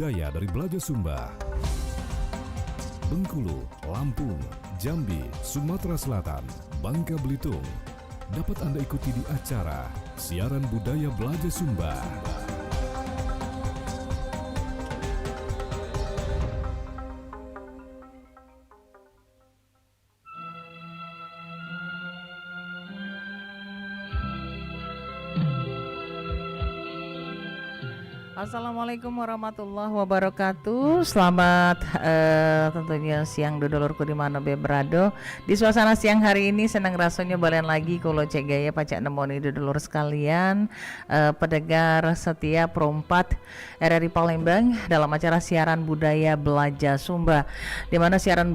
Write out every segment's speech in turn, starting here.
budaya dari Belaja Sumba. Bengkulu, Lampung, Jambi, Sumatera Selatan, Bangka Belitung. Dapat Anda ikuti di acara Siaran Budaya Belaja Sumba. Assalamualaikum warahmatullahi wabarakatuh. Selamat tentunya siang dodolorku di mana be berado. Di suasana siang hari ini senang rasanya balen lagi kulo cek gaya pacak nemoni dodolor sekalian, pendengar setia perompat RRI Palembang dalam acara siaran budaya Belaja Sumba, di mana siaran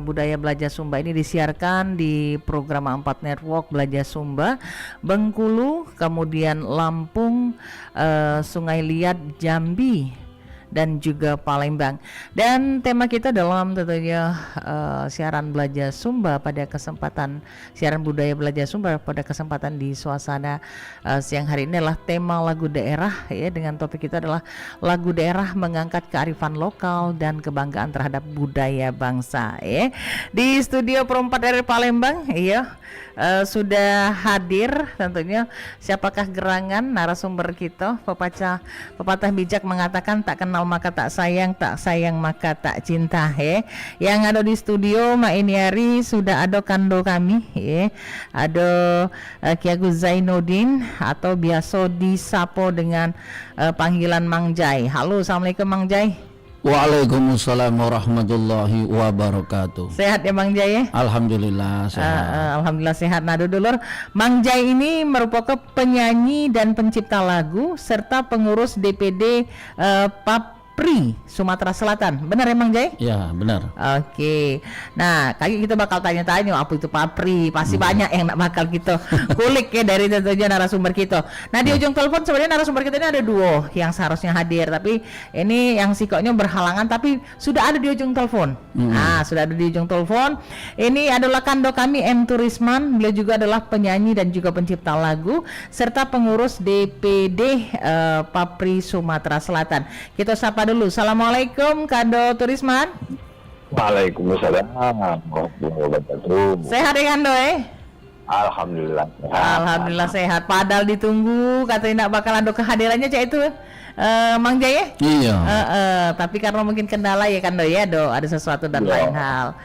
budaya Belaja Sumba ini disiarkan di program 4 Network Belaja Sumba, Bengkulu, kemudian Lampung, Sungai Liat, Jambi, dan juga Palembang. Dan tema kita dalam tentunya siaran Belaja Sumba pada kesempatan siaran budaya Belaja Sumba pada kesempatan di suasana siang hari ini adalah tema lagu daerah, ya, dengan topik kita adalah lagu daerah mengangkat kearifan lokal dan kebanggaan terhadap budaya bangsa, ya. Di studio perempat RRI Palembang, ya, sudah hadir tentunya siapakah gerangan narasumber kita. Pepatah bijak mengatakan tak kenal maka tak sayang maka tak cinta, ya. Yang ada di studio Mak Iniari sudah ada kando kami, ya. Ada Ki Agus Zainuddin atau biasa disapo dengan panggilan Mang Jai. Halo, assalamualaikum Mang Jai. Waalaikumsalam warahmatullahi wabarakatuh. Sehat ya Mang Jai, ya? Alhamdulillah sehat. Alhamdulillah sehat. Nah dulur, Mang Jai ini merupakan penyanyi dan pencipta lagu serta pengurus DPD Papri Sumatera Selatan. Benar ya Mang Jai? Ya benar. Oke. Nah kali kita bakal tanya-tanya apa itu Papri. Pasti banyak yang nak bakal kita kulik ya dari tentunya narasumber kita. Nah di ujung telepon sebenarnya narasumber kita ini ada dua yang seharusnya hadir, tapi ini yang sikoknya berhalangan tapi sudah ada di ujung telepon. Nah sudah ada di ujung telepon. Ini adalah kando kami M. Turisman. Beliau juga adalah penyanyi dan juga pencipta lagu serta pengurus DPD Papri Sumatera Selatan. Kita sapa dulu. Assalamualaikum Kando Turisman. Waalaikumsalam warahmatullahi wabarakatuh. Sehat ya Kando, Alhamdulillah sehat. Alhamdulillah sehat. Padahal ditunggu katanya nak bakal ada kehadirannya cak itu Mang Jai, ya? Iya. Tapi karena mungkin kendala ya Kando, ya, ada sesuatu dan lain hal.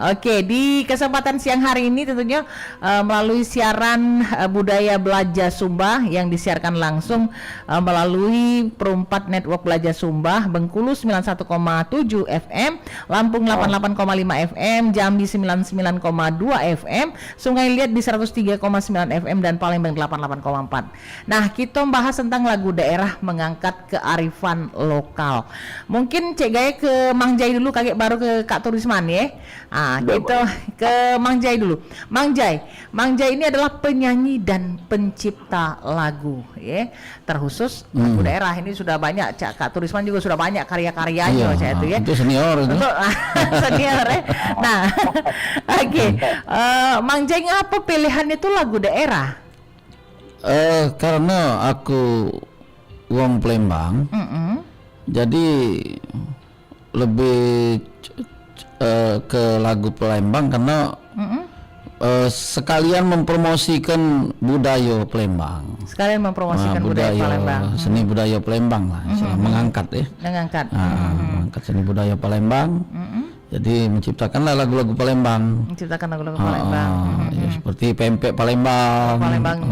Oke, di kesempatan siang hari ini tentunya melalui siaran budaya Belaja Sumba yang disiarkan langsung melalui perempat Network Belaja Sumba, Bengkulu 91,7 FM, Lampung 88,5 FM, Jambi 99,2 FM, Sungai Liat di 103,9 FM dan Palembang 88,4. Nah, kita membahas tentang lagu daerah mengangkat kearifan lokal. Mungkin Cek Gaya ke Mang Jai dulu, kakek baru ke Kak Turisman, ya. Kita ke Mang Jai dulu. Mang Jai ini adalah penyanyi dan pencipta lagu, ya. Terkhusus lagu daerah ini sudah banyak. Kak Turisman juga sudah banyak karya-karyanya, Iya, itu ya. itu senior itu. Senior, ya. Nah, oke. Mang Jai apa pilihan itu lagu daerah? Karena aku wong Palembang, jadi lebih ke lagu Palembang karena sekalian mempromosikan budaya Palembang. Sekalian mempromosikan budaya Palembang. Seni budaya Palembang lah, mengangkat ya. Mengangkat. Mengangkat seni budaya Palembang. Jadi menciptakanlah lagu-lagu Palembang. Menciptakan lagu-lagu Palembang. Ya, seperti pempek Palembang.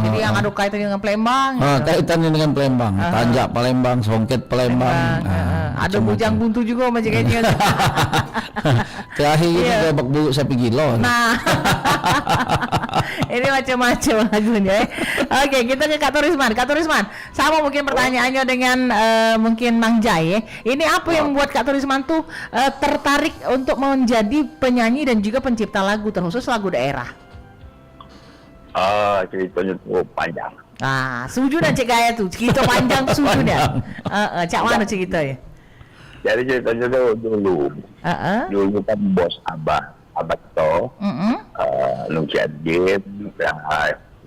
Jadi yang ada kaitannya dengan Palembang. Kaitannya dengan Palembang. Tanjak Palembang, songket Palembang. Ada bujang buntu juga macam kayaknya. Terakhir ini bebek buruk sapi gila. Nah. Ini macam-macam lagunya. Oke, kita ke Kak Turisman. Kak Turisman, sama mungkin pertanyaannya dengan mungkin Mang Jai, ya. Ini apa yang membuat Kak Turisman tuh tertarik untuk menjadi penyanyi dan juga pencipta lagu, terkhusus lagu daerah? Ceritanya cukup panjang. Setuju dan Cek Gaya tuh, cerita panjang setuju dah. Cak mana cerita ya? Jadi ceritanya tuh dulu kan bos abah itu, Nungsian Jim, yang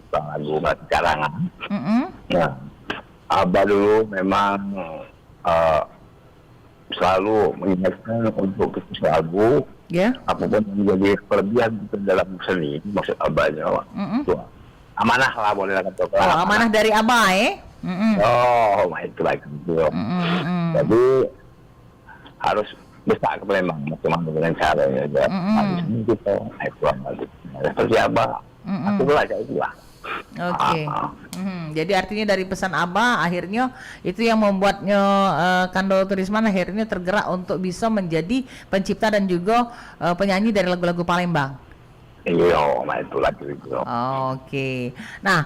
lagu carangan. Nah, abah dulu memang selalu mengingatkan untuk kritis lagu, Ya. apapun yang menjadi kelebihan kita dalam seni, maksud abahnya, itu amanah lah boleh lah kata. Oh, amanah dari Abah Oh, itu lagi gitu. Jadi harus besar ke Palembang, macam dengan caranya aja. Habis ini kita naik pulang balik. Seperti Abah, aku belajar itulah. Oke. Jadi artinya dari pesan Abah akhirnya itu yang membuatnya Kando Turisman akhirnya tergerak untuk bisa menjadi pencipta dan juga penyanyi dari lagu-lagu Palembang. Iya, itu lagi gitu. Oke. Nah,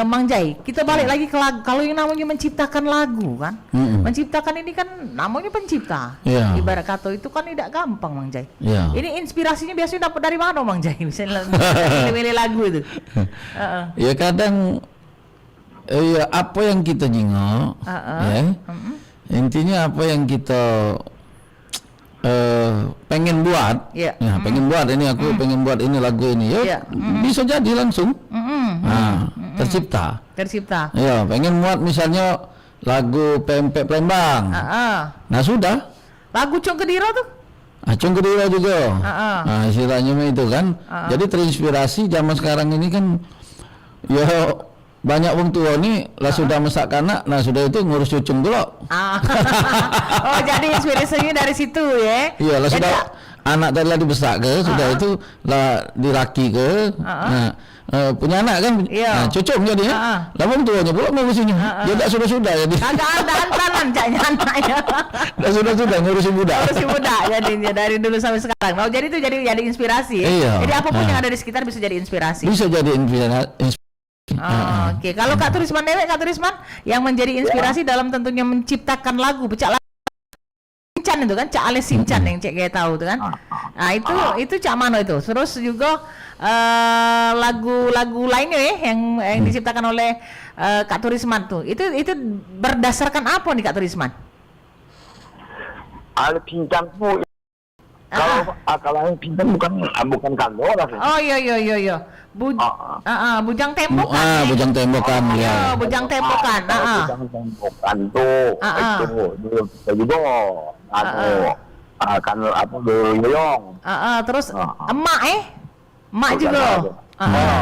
Mang Jai, kita balik lagi ke lagu. Kalau yang namanya menciptakan lagu kan, menciptakan ini kan namanya pencipta. Yeah. Ibarat kata itu kan tidak gampang, Mang Jai. Yeah. Ini inspirasinya biasanya dapat dari mana, Mang Jai? Misalnya milih lagu itu. Ya kadang ya apa yang kita jingok, ya. Intinya apa yang kita pengen buat, pengen buat ini aku pengen buat ini lagu ini, ya bisa jadi langsung, tercipta. Ya pengen buat misalnya lagu PMP Palembang, nah sudah. Lagu Cung Kedira tuh? Cung Kedira juga, nah istilahnya itu kan, jadi terinspirasi zaman sekarang ini kan, ya banyak wong tua nih lah sudah masak anak, nah sudah itu ngurus cucung dulu. Oh jadi inspirasinya dari situ ya? Iya lah sudah anak tadi lah dibesak ke, sudah itu lah dilaki ke, nah punya anak kan, nah cucung jadi ya, lah wong tuanya pula ngurusinnya, ya sudah jadi. Agak ada antaran caknya anaknya. Sudah ngurusin budak. Ngurusin budak jadinya dari dulu sampai sekarang. Oh jadi itu jadi inspirasi. Iya. Jadi apapun yang ada di sekitar bisa jadi inspirasi. Bisa jadi inspirasi. Oke. Kalau Kak Turisman Dewek, Kak Turisman yang menjadi inspirasi dalam tentunya menciptakan lagu, Cak Sinchan itu kan, Cak Ale Sinchan yang Cek kayak tahu tuh kan. Nah itu Cak Mano itu. Terus juga lagu-lagu lainnya ya yang diciptakan oleh Kak Turisman tuh. Itu berdasarkan apa nih Kak Turisman? Ale Sinchan tuh kalau yang pintar bukan Kando lah. Oh iya. Bujang Tembokan. Bujang Tembokan ya. Bujang Tembokan. Bujang Tembokan tuh itu dulu kita juga kan apa Yoyong. Terus emak juga.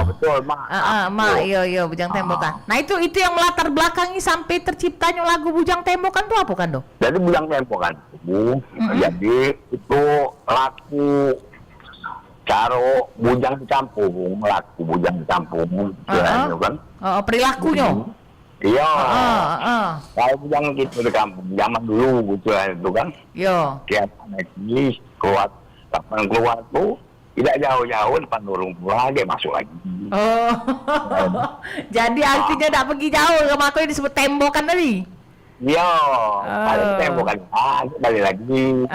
Betul emak. Iya Bujang Tembokan. Nah itu yang melatar belakangi sampai terciptanya lagu Bujang Tembokan tuh apa kan dong? Jadi Bujang Tembokan jadi itu laku caro bujang dicampung, laku bujang dicampung, kan? Perilakunya. Iya. Kalau bujang gitu di kampung zaman dulu gitu itu kan. Iya. Tiap lagi keluar, kapan keluar tuh tidak jauh-jauh depan dorong pulang dia masuk lagi. Oh. Jadi artinya tidak pergi jauh, makanya disebut tembokan tadi. Iya, ada tembokan. Balik lagi.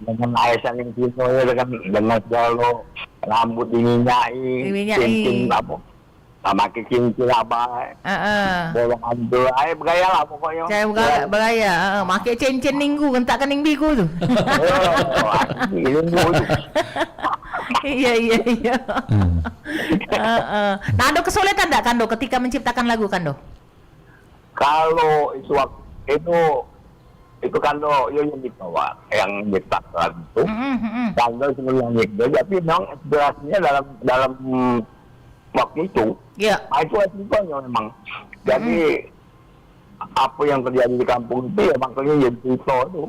Dengan aisan yang kita dengan segala rambut diminyai, cincin apa, sama cincin apa, bolongan dulu, bergaya lah pokoknya. Saya bergaya, pakai cincin ninggu, kentak kening biku tu. Iya. Nah, ada kesulitan tak Kando ketika menciptakan lagu Kando? Kalau itu Kando yang dibawa yang nyipta lagu itu, Kando sebelum nyanyi, tapi memang inspirasinya dalam waktu itu, itu inspirasinya memang. Jadi apa yang terjadi di kampung itu ya makanya jadi cerita itu.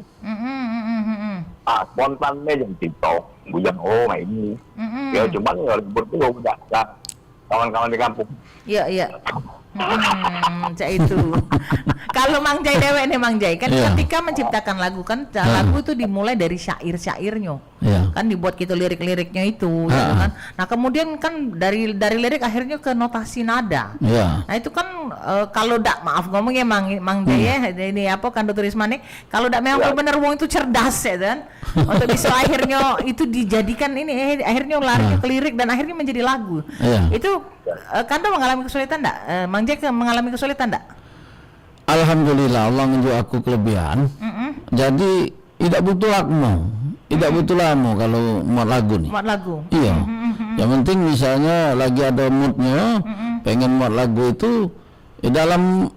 Spontannya jadi cerita, bujang ini. Ya cuman ya ribut itu udah kawan-kawan di kampung. Iya. Cak itu. Kalau Mang Jai Dewek nih Mang Jai kan ketika menciptakan lagu kan lagu itu dimulai dari syair-syairnya. Kan dibuat gitu lirik-liriknya itu gitu kan. Nah, kemudian kan dari lirik akhirnya ke notasi nada. Nah, itu kan kalau dak maaf ngomong ya Mang Jai ya ini apa Kando Turisman nih kalau dak memang benar wong itu cerdas ya kan. Untuk bisa akhirnya itu dijadikan ini akhirnya larinya ke lirik dan akhirnya menjadi lagu. Itu Kando mengalami kesulitan enggak? Mang Jai mengalami kesulitan enggak? Alhamdulillah Allah menunjuk aku kelebihan. Jadi tidak butuh lama kalau muat lagu nih. Muat lagu. Iya. Yang penting misalnya lagi ada moodnya, pengen muat lagu itu dalam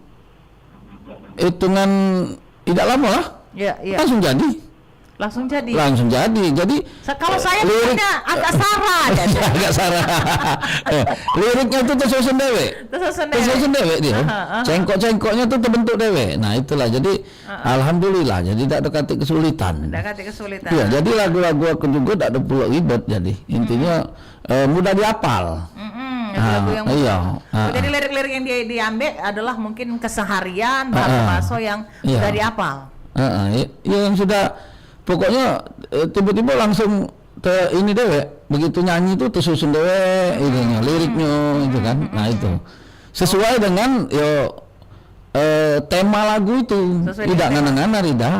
hitungan tidak lama lah. langsung jadi. Langsung jadi. Jadi kalau saya punya agak sarah jadi. Agak sarah. Liriknya itu tersusun dewe. Tersusun dewe dia. Cengkok-cengkoknya tuh terbentuk dewe. Nah, itulah. Jadi alhamdulillah jadi tidak ada kata kesulitan. Iya, jadi lagu-lagu aku juga tidak ada pula ribet jadi. Intinya mudah dihafal. Lagu yang jadi lirik-lirik yang dia diambil adalah mungkin keseharian bahasa yang sudah dihafal. Yang sudah pokoknya tiba-tiba langsung ini dewe, begitu nyanyi itu tersusun dewe itunya, liriknya itu kan. Nah itu sesuai dengan tema lagu itu, tidak ngana-ngana tidak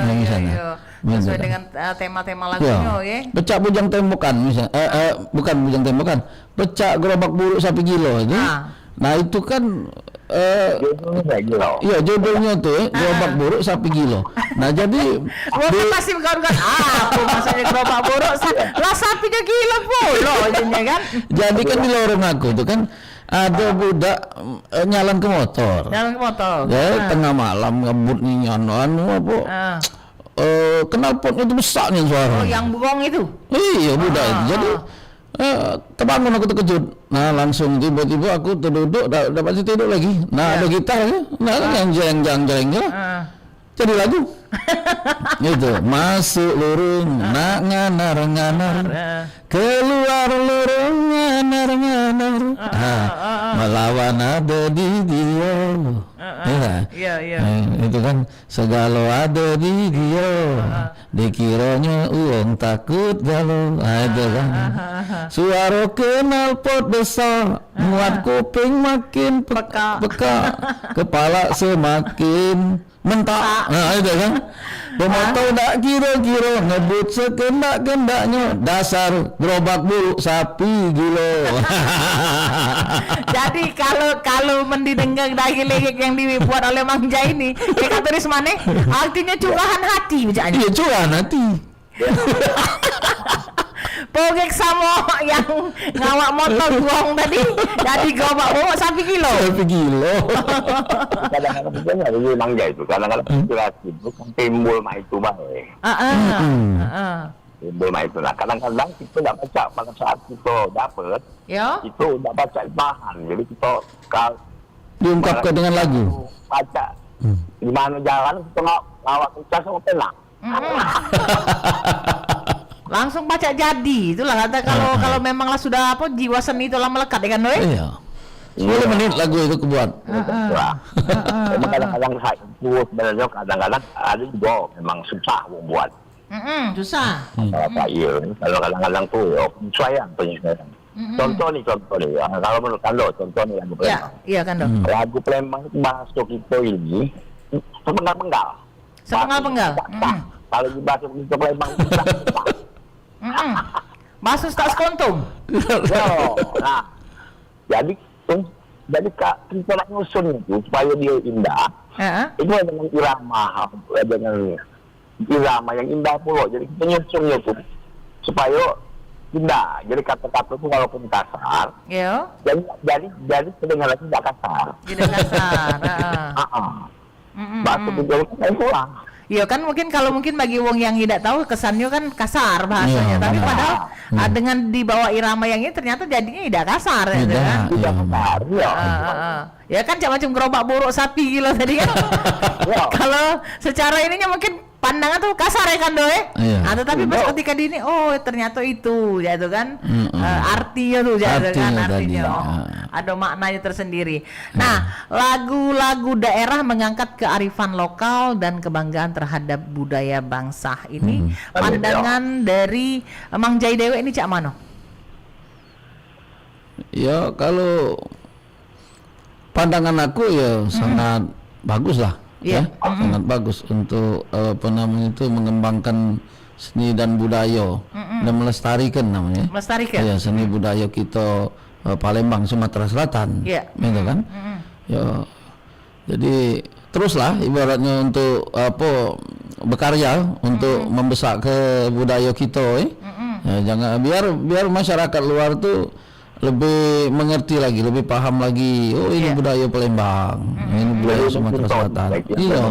misalnya. Sesuai dengan tema-tema lagunya ya. Pecah bujang tembokan misalnya, bukan bujang tembokan, pecah gerobak buruk sapi gilo itu. Nah itu kan judulnya tuh gerobak buruk sapi gilo. Nah jadi pasti bukan aku maksudnya gerobak buruk lah sapinya gilo pula kan. Jadi kan di lorong aku itu kan ada budak nyalan ke motor. Ya tengah malam ngebut nih apa? Knalpotnya itu besar nih suara. Oh yang bengong itu? Iya budak itu. Jadi terbangun aku terkejut. Nah langsung tiba-tiba aku terduduk, dapat tidur lagi. Nah ada gitar ya, nah yang jeng-jeng jadi lagu. Itu masuk lurung, nak nganar, keluar lurung nganar, melawan ada di dia. Itu kan segala ada di dia. Dikiranya uang takut galau. Ada kan. Suara knalpot besar, muat kuping makin peka, kepala semakin mentak. Nah itu kan. Pemotor tak kira-kira ngebut sekendak-kendaknya, dasar gerobak buruk sapi gilo. Jadi kalau mendidengar dari lirik yang dibuat oleh Mang Jai ini, kata tulis mana? Artinya curahan hati bacanya. Iya, curahan hati. Pogek sama yang ngawak motor buang tadi, jadi gerobak buruk sapi gilo. Kadang-kadang juga nggak ada Mang Jai itu. Kadang-kadang inspirasi itu kan timbul mah itu baik. Timbul mah itu. Nah kadang-kadang kita nggak baca pada saat kita dapet, itu nggak baca bahan. Jadi kita kalau diungkapkan dengan lagu. Baca di mana jalan kita ngawak kencang sama pena. Langsung baca jadi. Itulah kata kalau memanglah sudah jiwa seni itu lah melekat ya kan Noe? Iya. 10 menit lagu itu kebuat. Memang kadang-kadang sebenarnya kadang-kadang ada juga memang susah membuat. Susah. Kalau kadang-kadang tuh penyesuaian. Contoh nih. Kalau menurut Kando, contoh nih lagu Palembang. Iya Kando. Lagu Palembang bahasa kita ini sepenggal-penggal. Kalau di bahasa kita Palembang masuk tak sekontum. Nah, jadi kita nak nyusun itu supaya dia indah. Itu dengan irama yang indah pula. Jadi kita nyusunnya itu supaya indah. Jadi kata-kata itu walaupun kasar, jadi kedengaran tidak kasar. Tidak kasar. Bahasa kita itu pulang. Iya kan kalau mungkin bagi wong yang tidak tahu kesannya kan kasar bahasanya, tapi padahal dengan dibawa irama yang ini ternyata jadinya tidak kasar ya kan? Tidak kasar. Ya kan macam gerobak buruk sapi gila tadi kan. Kalau secara ininya mungkin pandangan tuh kasar ya kan Doe? Tetapi pas ketika di ini ternyata itu ya itu kan artinya tuh ya kan artinya. Ada maknanya tersendiri. Nah, lagu-lagu daerah mengangkat kearifan lokal dan kebanggaan terhadap budaya bangsa ini. Pandangan dari Mang Jai Dewe ini cak mano? Ya kalau pandangan aku ya sangat bagus lah. Sangat bagus untuk mengembangkan seni dan budaya dan melestarikan namanya. Ya, seni budaya kita Palembang, Sumatera Selatan. Gitu kan? Ya. Jadi teruslah ibaratnya untuk berkarya untuk membesak ke budaya kita ya, jangan biar masyarakat luar tuh lebih mengerti lagi, lebih paham lagi. Ini budaya Palembang, ini budaya Sumatera Selatan. Iya.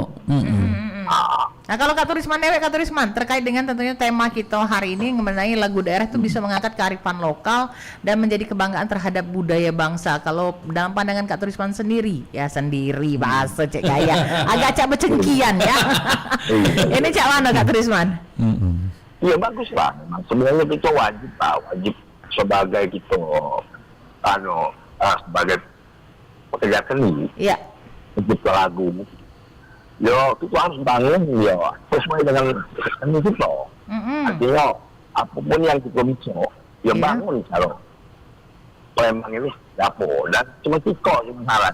Nah kalau Kak Turisman terkait dengan tentunya tema kita hari ini mengenai lagu daerah itu bisa mengangkat kearifan lokal dan menjadi kebanggaan terhadap budaya bangsa. Kalau dalam pandangan Kak Turisman sendiri bahasa Cek Gaya agak cak becengkian ya. Ini cak mana Kak Turisman? Ya bagus lah, memang sebenarnya kita wajib sebagai kita sebagai pekerja seni, mencipta lagu. Yo, kita harus bangun sesuai dengan seni kita. Artinya apapun yang kita bisa, bangun kalau Palembang ini dapur dan cuma kita yang salah.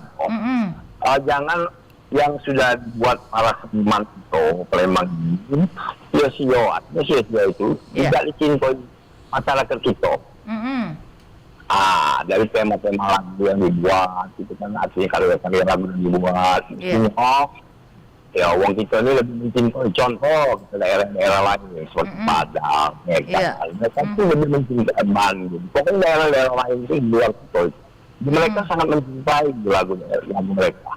Jangan yang sudah dibuat para seniman itu Palembang ini sia-sia itu tidak dicintai masyarakat kita. Dari tema-tema lagu yang dibuat itu kan artinya karya-karya lagu yang dibuat wong kita ini lebih mencintai contoh ke daerah-daerah lain seperti Padang, mereka itu lebih mencintai Bandung. Pokoknya daerah-daerah lain itu di luar kita. Mereka sangat mencintai lagu mereka.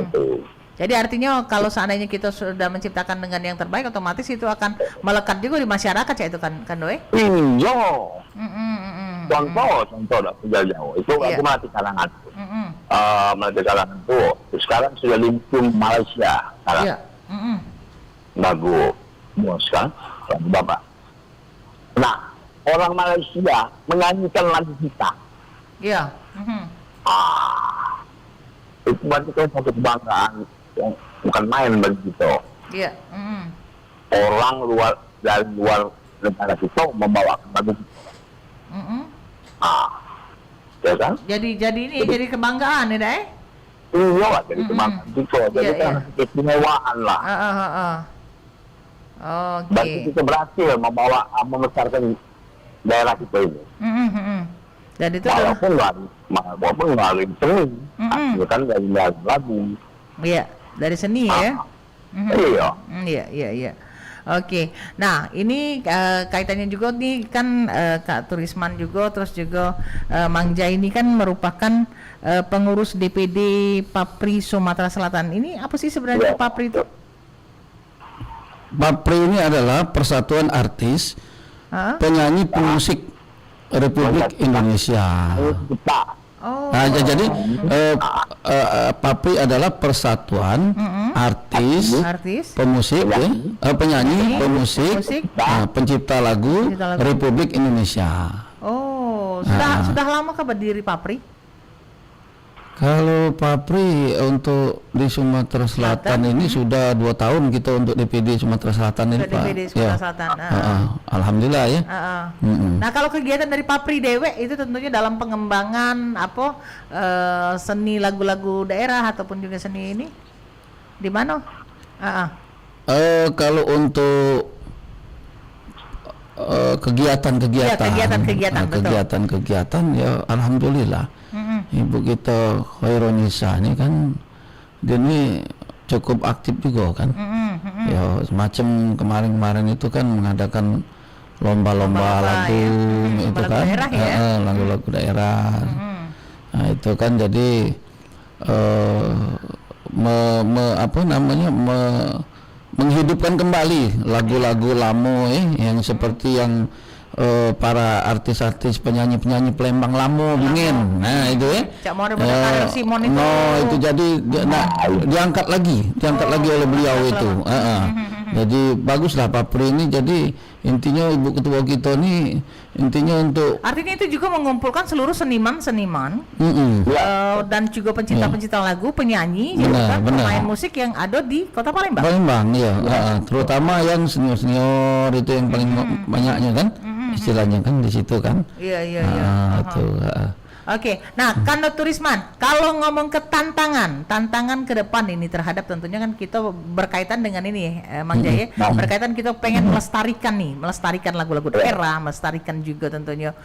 Itu. Jadi artinya kalau seandainya kita sudah menciptakan dengan yang terbaik, otomatis itu akan melekat juga di masyarakat ya itu kan Doe? Iya. Contoh jauh-jauh itu aku melatih kalangan. Melatih kalangan itu sekarang sudah lingkup Malaysia sekarang. Lagu kan lagu Bapak. Nah, orang Malaysia menyanyikan lagu kita. Itu berarti kan satu kebanggaan yang bukan main bagi kita. Orang dari luar negara kita membawakan lagu kita. Ya kan? Jadi jadi kebanggaan ya, Dai? Iya, jadi kebanggaan kita. Jadi kan keistimewaan lah. Berarti kita berhasil membesarkan daerah kita ini. Dan itu walaupun melalui seni, kan dari lagu. Iya, dari seni ya. Iya. Oke, nah ini kaitannya juga nih kan Kak Turisman juga, terus juga Mang Jai ini kan merupakan pengurus DPD Papri Sumatera Selatan. Ini apa sih sebenarnya Papri itu? Papri ini adalah Persatuan Artis Penyanyi Pemusik Republik Indonesia. Nah, jadi Papri adalah persatuan artis, pemusik, penyanyi, pemusik, pencipta lagu Republik Indonesia. Sudah lama kah berdiri Papri? Kalau Papri untuk di Sumatera Selatan ini sudah 2 tahun kita untuk DPD Sumatera Selatan ini, Pak. DPD Sumatera Selatan. Alhamdulillah ya. Nah, kalau kegiatan dari Papri Dewe itu tentunya dalam pengembangan seni lagu-lagu daerah ataupun juga seni ini di mana? Kalau untuk kegiatan ya alhamdulillah. Ibu kita Khairunisa ini kan dia ini cukup aktif juga kan. Ya semacam kemarin itu kan mengadakan lomba-lomba lagu itu kan, lagu-lagu daerah. Nah itu kan jadi menghidupkan kembali lagu-lagu lamo yang seperti yang para artis-artis penyanyi-penyanyi Palembang lamo dingin. Nah itu itu jadi diangkat lagi oleh beliau itu. Jadi baguslah Papri ini. Jadi intinya Ibu Ketua kita ini intinya untuk artinya itu juga mengumpulkan seluruh seniman-seniman dan juga pencinta-pencinta lagu, penyanyi, pemain musik yang ada di Kota Palembang. Terutama yang senior-senior itu yang paling banyaknya kan. Istilahnya kan di situ kan. Iya. Oke, nah Kando Turisman, kalau ngomong ke tantangan ke depan ini terhadap tentunya kan kita berkaitan dengan ini, Mang Jaya, berkaitan kita pengen melestarikan lagu-lagu daerah, melestarikan juga tentunya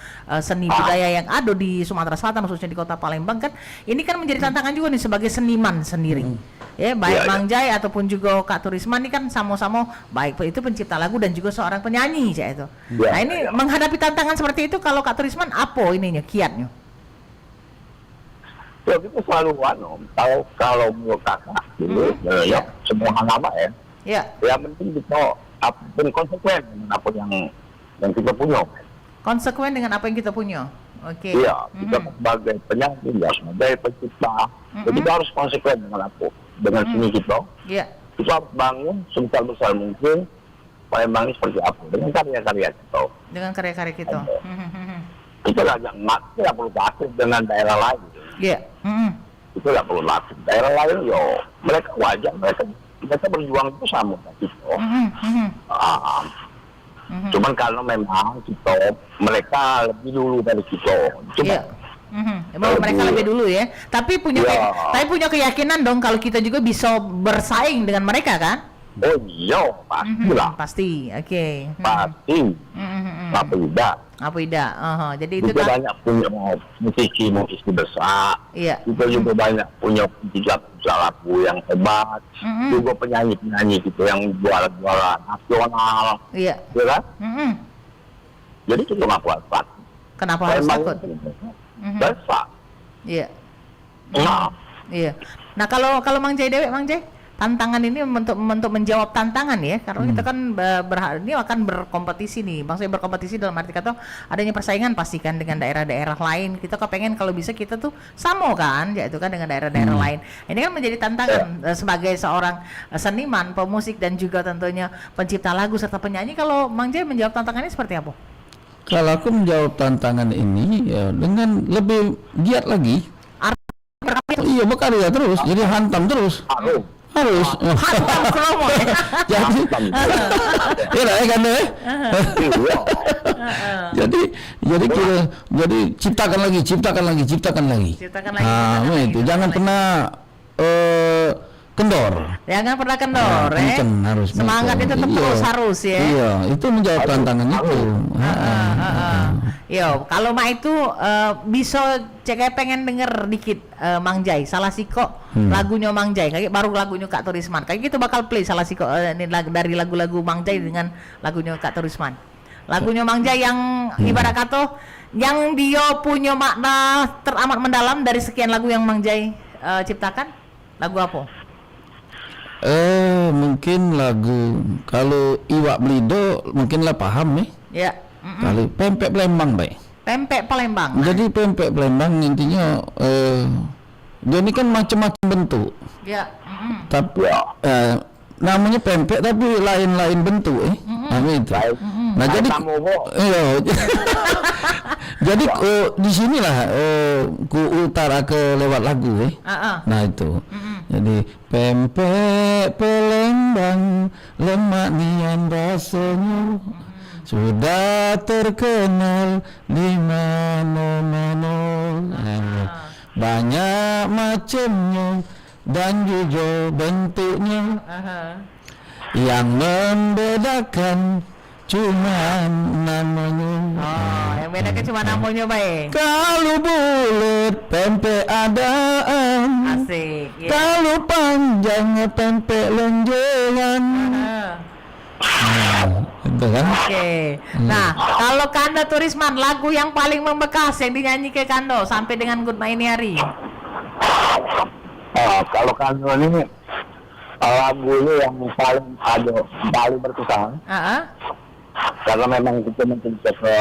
seni budaya yang ada di Sumatera Selatan, khususnya di Kota Palembang kan, ini kan menjadi tantangan juga nih sebagai seniman sendiri. Ya, baik Mang Jai ataupun juga Kak Turisman ini kan sama-sama baik itu pencipta lagu dan juga seorang penyanyi itu. Nah ini menghadapi tantangan seperti itu kalau Kak Turisman apa ininya kiatnya? Ya kita selalu kalau menurut kakak dulu semua nama Ya. Yang penting kita apapun konsekuen dengan apa yang kita punya. Konsekuen dengan apa yang kita punya. Oke. Iya, kita sebagai penyanyi, ya sebagai pencipta, kita harus konsekuen dengan apa, dengan seni kita. Iya. Kita harus bangun sebesar mungkin Palembang ini seperti apa dengan karya-karya kita. Dengan karya-karya kita. Kita nggak perlu takut dengan daerah lain. Iya. Itu nggak perlu takut. Daerah lain, mereka wajar, mereka berjuang itu sama kita. Cuman karena memang mereka lebih dulu dari kita. Emang mereka lebih dulu ya. Tapi punya keyakinan dong kalau kita juga bisa bersaing dengan mereka kan? Oh iya, pastilah. Pasti, oke. Pasti. Apa tidak? Apa tidak? Jadi itu juga banyak punya musisi besar. Iya. Kita juga banyak punya penjajah lagu yang hebat. Juga penyanyi-penyanyi gitu yang juara-juara nasional. Iya. Iya kan? Jadi kita nggak puas takut. Kenapa harus takut? Besar. Iya. Nah. Iya. Nah kalau Mang Jai Mang Jai, tantangan ini untuk menjawab tantangan ya, karena kita kan ini akan berkompetisi nih, maksudnya berkompetisi dalam arti kata adanya persaingan pastikan dengan daerah-daerah lain. Kita kepengen kalau bisa kita tuh sama kan, yaitu kan dengan daerah-daerah lain. Ini kan menjadi tantangan sebagai seorang seniman, pemusik dan juga tentunya pencipta lagu serta penyanyi. Kalau Mang Jai menjawab tantangannya seperti apa? Kalau aku menjawab tantangan ini ya dengan lebih giat lagi. Iya, berkarya terus, jadi hantam terus. Harus jadi jadi ciptakan lagi itu jangan pernah kendor. Jangan pernah kendor, harus semangatnya tetap terus harus ya. Iya, itu menjawab tantangan itu. Yo, kalau Mak itu bisa cek pengen denger dikit Mang Jai, salah siko lagunya Mang Jai, kayak baru lagunya Kak Turisman. Kayak gitu bakal play salah siko ini dari lagu-lagu Mang Jai dengan lagunya Kak Turisman. Lagunya Mang Jai yang ibarat kata yang dia punya makna teramat mendalam dari sekian lagu yang Mang Jai ciptakan. Lagu apa? Mungkin lagu kalau Iwak Blido mungkinlah paham nih. Ya. Kali pempek Palembang baik. Pempek Palembang. Jadi pempek Palembang intinya dia ini kan macam-macam bentuk. Ya. Tapi namanya pempek tapi lain-lain bentuk itu. Nah jadi jadi di sinilah ku utara ke lewat lagu Nah itu. Jadi pempek Palembang lemak nian rasanya sudah terkenal di mana-mana. Banyak macamnya dan juga bentuknya. Yang membedakan cuma namanya. Yang bedakan cuma namanya baik. Kalau bulat pempek adaan. Asik. Yeah. Kalau panjangnya pempek lonjongan. Itu kan? Oke. Nah, kalau Kanda Turisman, lagu yang paling membekas yang dinyanyi ke Kando sampai dengan Good My Ini Hari. Kalau Kando ini lagunya yang paling berkesan. Karena memang kita mencintai ke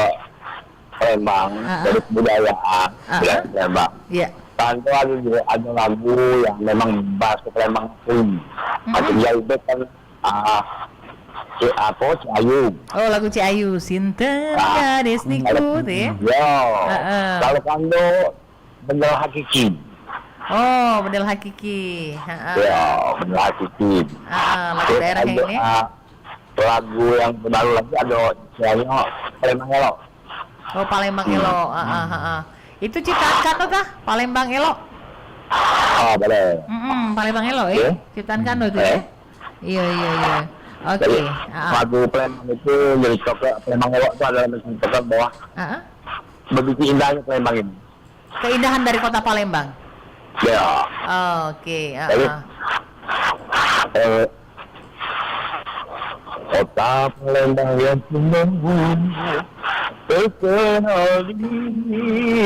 Palembang dari kebudayaan Palembang. Iya. Kando ada lagu yang memang bahas ke Palembang pun. Ada Jalbek kan Ciayu. Oh, lagu Ciayu, Sinten Gadis Niku ya. Kalau Kando Bendel Hakiki. Oh, Bendel Hakiki. Ya, Bendel Hakiki. Lagu daerah yang ini. Lagu yang baru lagi ada Ciayu Palembang Elo. Oh, Palembang Elo. Itu ciptaan Kando kah? Palembang Elo. Boleh. Palembang Elo ciptaan Kando itu ya. Iya. Oke. Lagu Palembang itu jadi Palembang Elo itu adalah mesin kota bawah. Begitu indahnya Palembang ini. Keindahan dari kota Palembang. Ya. Oke. Kota Palembang yang menunggu terkenal di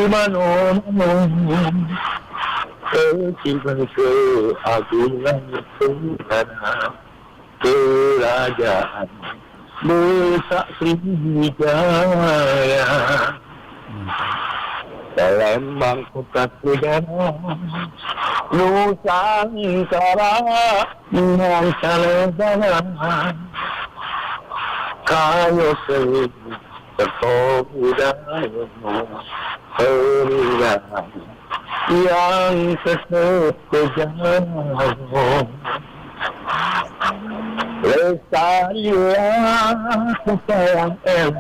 mana-mana. Kecipan keagungan Tuhan. kerajaan besar Sriwijaya. Palembang kota sejarah Nusantara dengan lebaran kayo budaya peninggalan yang sesejarah. Lestarilah sayang elok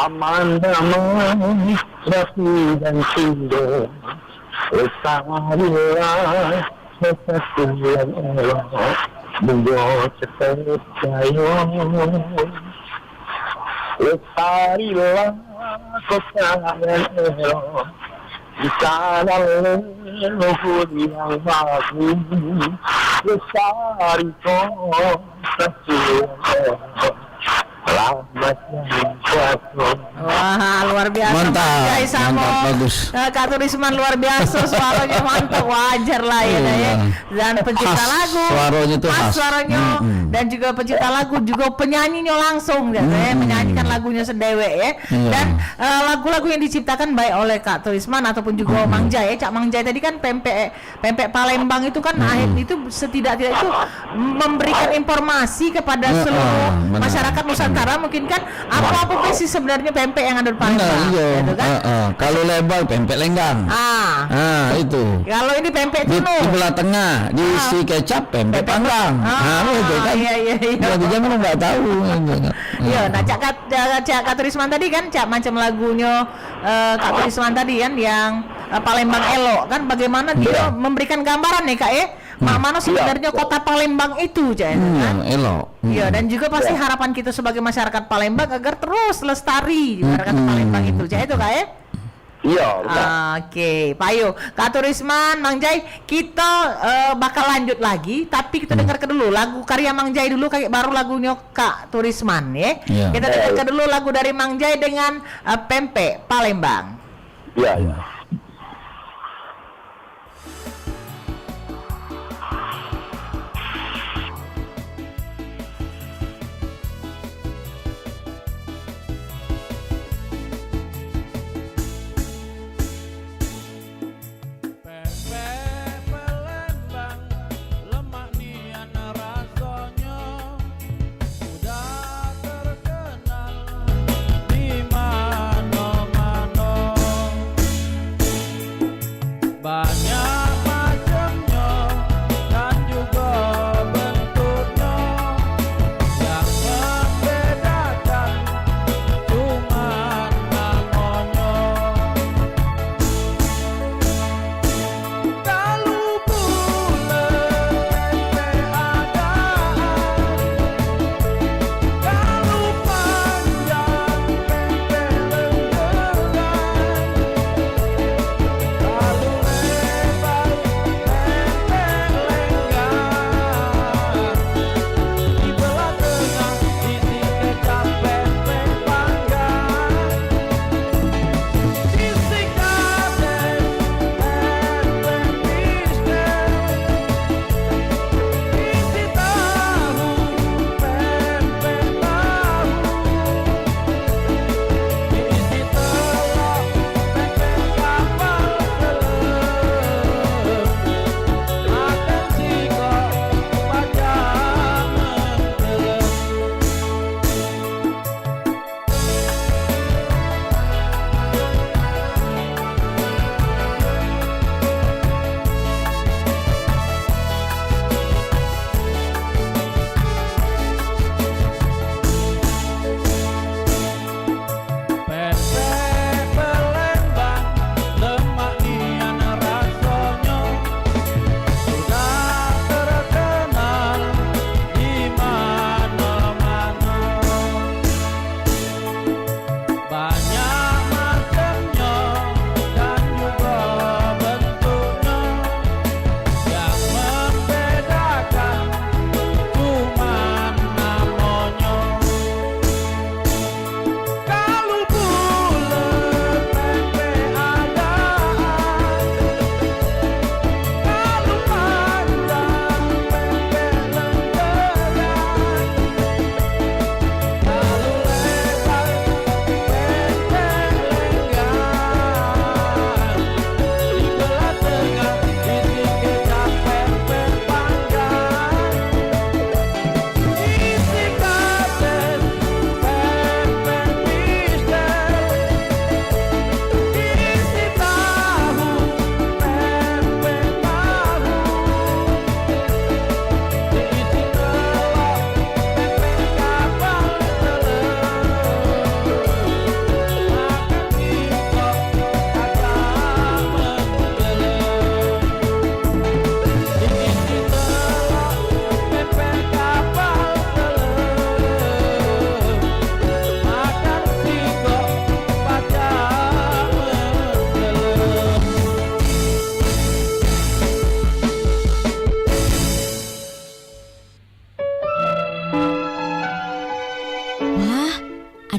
aman damai rapi dan indah. Lestarilah kesatuan elok beliau terpercaya. Lestarilah kota yang elok di sana leluhur yang bagus. Lestari kota elok selamat yang jatuh. Wah, luar biasa. Mantap, mantap, bagus. Kak Turisman luar biasa, suaranya mantap, wajar lah ya, ya. Dan pencipta lagu, suaranya tuh khas. Suaranya, dan juga pencipta lagu, juga penyanyinya langsung, ya, menyanyikan lagunya sendewek ya. Dan lagu-lagu yang diciptakan baik oleh Kak Turisman ataupun juga Mang Jai. Cak Mang Jai tadi kan pempek Palembang itu kan akhir itu setidak-tidak itu memberikan informasi kepada seluruh masyarakat Nusantara mungkin kan apa sih sebenarnya pempek yang ada di Palembang, gitu kan? Kalau lebar pempek lenggang. Itu. Kalau ini pempek di tunu. Sebelah tengah diisi kecap pempek panggang. Itu kan. Iya. Jadi jangan nggak tahu. Iya, nah Kak Turisman tadi kan macam lagunya Kak Turisman tadi kan yang Palembang Elok kan bagaimana dia memberikan gambaran nih Kak ya. Mana sebenarnya kota Palembang itu, kan? Elok. Iya, dan juga pasti harapan kita sebagai masyarakat Palembang agar terus lestari masyarakat Palembang itu, itu Kak ya? Iya. Oke, Payo, Kak Turisman, Mang Jai, kita bakal lanjut lagi, tapi kita dengarkan dulu lagu karya Mang Jai dulu, kayak baru lagunya Kak Turisman ya. Kita dengarkan dulu lagu dari Mang Jai dengan Pempek Palembang. Iya.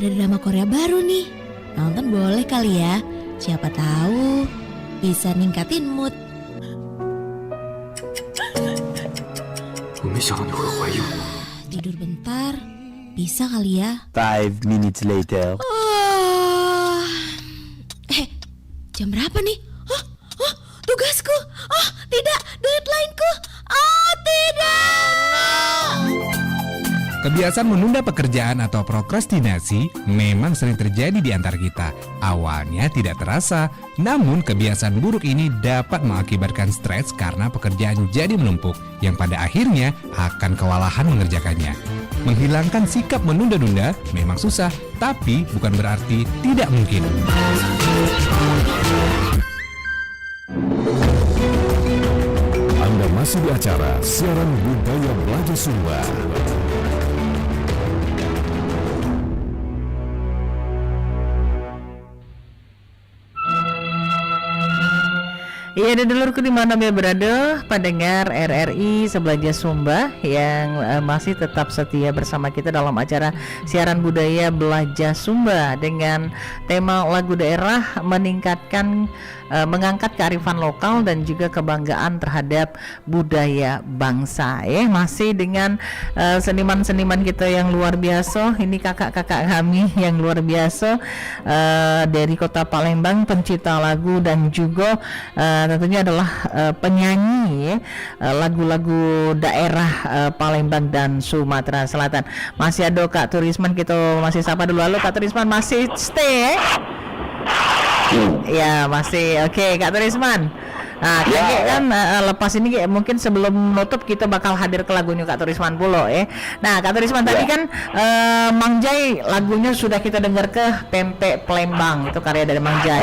ada drama Korea baru nih. Nonton boleh kali ya. Siapa tahu bisa ningkatin mood. Tidur bentar, bisa kali ya. 5 minutes later. Jam berapa nih? Tugasku. Tidak, deadline-ku. Tidak. Kebiasaan menunda pekerjaan atau prokrastinasi memang sering terjadi di antara kita. Awalnya tidak terasa, namun kebiasaan buruk ini dapat mengakibatkan stres karena pekerjaan jadi menumpuk, yang pada akhirnya akan kewalahan mengerjakannya. Menghilangkan sikap menunda-nunda memang susah, tapi bukan berarti tidak mungkin. Anda masih di acara Siaran Budaya Belajar Sumba. Ya, dulurku di mana berada, pendengar RRI Sebelaja Sumba yang masih tetap setia bersama kita dalam acara Siaran Budaya Belajar Sumba dengan tema lagu daerah meningkatkan mengangkat kearifan lokal dan juga kebanggaan terhadap budaya bangsa. Masih dengan seniman-seniman kita yang luar biasa. Ini kakak-kakak kami yang luar biasa dari Kota Palembang, pencipta lagu dan juga tentunya adalah penyanyi lagu-lagu daerah Palembang dan Sumatera Selatan. Masih ada Kak Turisman, kita masih sapa dulu. Halo Kak Turisman, masih stay? Ya masih. Oke, Kak Turisman. Nah, kan lepas ini mungkin sebelum menutup kita bakal hadir ke lagunya Kak Turisman Pulo Nah, Kak Turisman tadi kan Mang Jai lagunya sudah kita dengar ke Pempek Palembang, itu karya dari Mang Jai.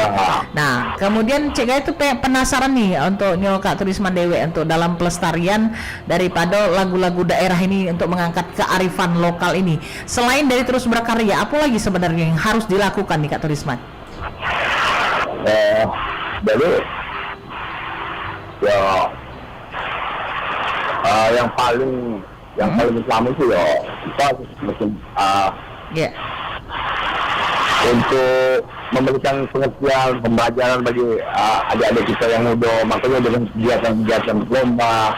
Nah, kemudian Cek Gaya itu penasaran nih untuk Kak Turisman Dewe untuk dalam pelestarian daripada lagu-lagu daerah ini untuk mengangkat kearifan lokal ini. Selain dari terus berkarya, apa lagi sebenarnya yang harus dilakukan nih Kak Turisman? Jadi yang paling utama itu kita untuk memberikan pengertian pembelajaran bagi adik-adik kita yang muda, makanya dengan kegiatan-kegiatan lomba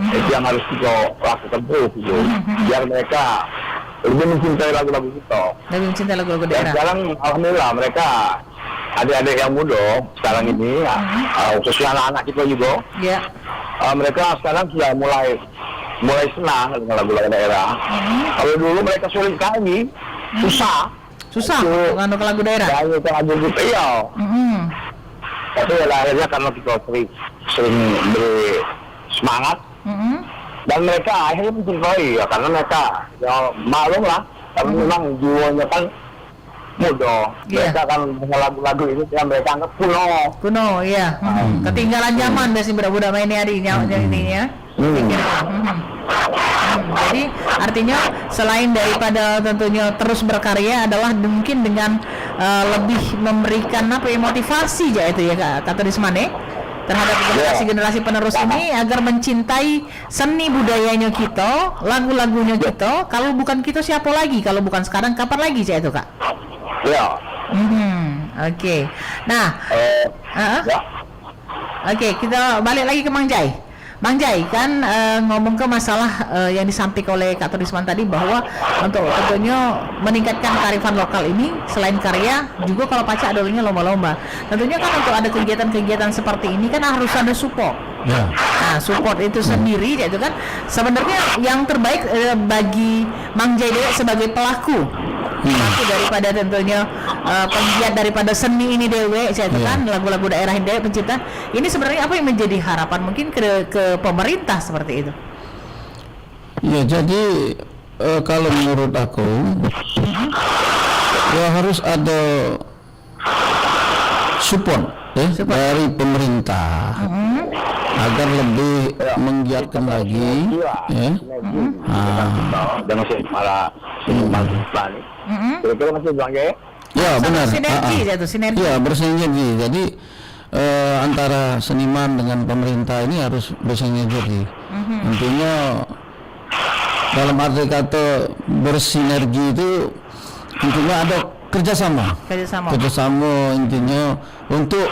itu yang harus kita lakukan terus gitu. Biar mereka lebih mencintai lagu-lagu kita. Lebih mencintai lagu-lagu daerah. Sekarang alhamdulillah mereka adik-adik yang muda sekarang ini, khususnya anak-anak kita juga, mereka sekarang sudah mulai senang dengan lagu-lagu daerah. Kalau dulu mereka sulit sekali, susah untuk lagu daerah. Itu lagu gitu Tapi akhirnya karena kita sering beri semangat, dan mereka akhirnya mencintai karena mereka maklum lah, karena memang jiwanya kan muda. Mereka kan lagu-lagu ini yang mereka anggap kuno. Ketinggalan zaman dari budak-budak main ini ya. Jadi artinya selain daripada tentunya terus berkarya adalah mungkin dengan lebih memberikan motivasi itu ya Kak Turisman terhadap generasi-generasi penerus ini agar mencintai seni budayanya kita, lagu-lagunya kita. Kalau bukan kita siapa lagi? Kalau bukan sekarang kapan lagi itu Kak? Oke. Nah, kita balik lagi ke Mang Jai. Mang Jai kan ngomong ke masalah yang disampaikan oleh Kak Turisman tadi bahwa untuk tentunya meningkatkan kearifan lokal ini selain karya juga kalau Paca adolnya lomba-lomba. Tentunya kan untuk ada kegiatan-kegiatan seperti ini kan harus ada support. Nah, support itu sendiri itu kan sebenarnya yang terbaik bagi Mang Jai sebagai pelaku daripada tentunya penggiat daripada seni ini dewe kan lagu-lagu daerah ini dewe pencipta ini sebenarnya apa yang menjadi harapan mungkin ke pemerintah seperti itu? Ya jadi kalau menurut aku ya harus ada support dari pemerintah agar lebih menggiatkan lagi dengan para penyumbang kira-kira masih bilang ya benar sinergi ya bersinergi. Jadi antara seniman dengan pemerintah ini harus bersinergi. Intinya dalam arti kata bersinergi itu intinya ada kerjasama intinya untuk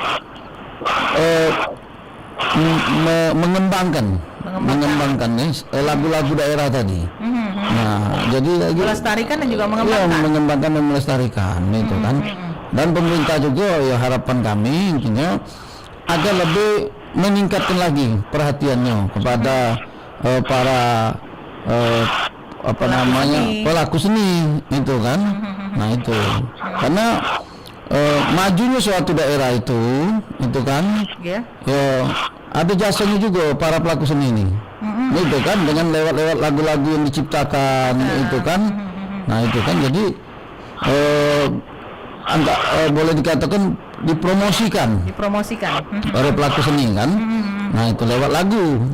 mengembangkan lagu-lagu daerah tadi. Nah, jadi lagi melestarikan dan juga mengembangkan. Ya, mengembangkan dan melestarikan itu kan. Dan pemerintah juga ya harapan kami intinya agar lebih meningkatkan lagi perhatiannya kepada para pelaku seni itu kan. Nah itu karena majunya suatu daerah itu kan ya ada jasanya juga para pelaku seni ini. Itu kan dengan lewat lagu-lagu yang diciptakan itu kan. Nah itu kan jadi boleh dikatakan dipromosikan oleh pelaku seni kan. Nah itu lewat lagu.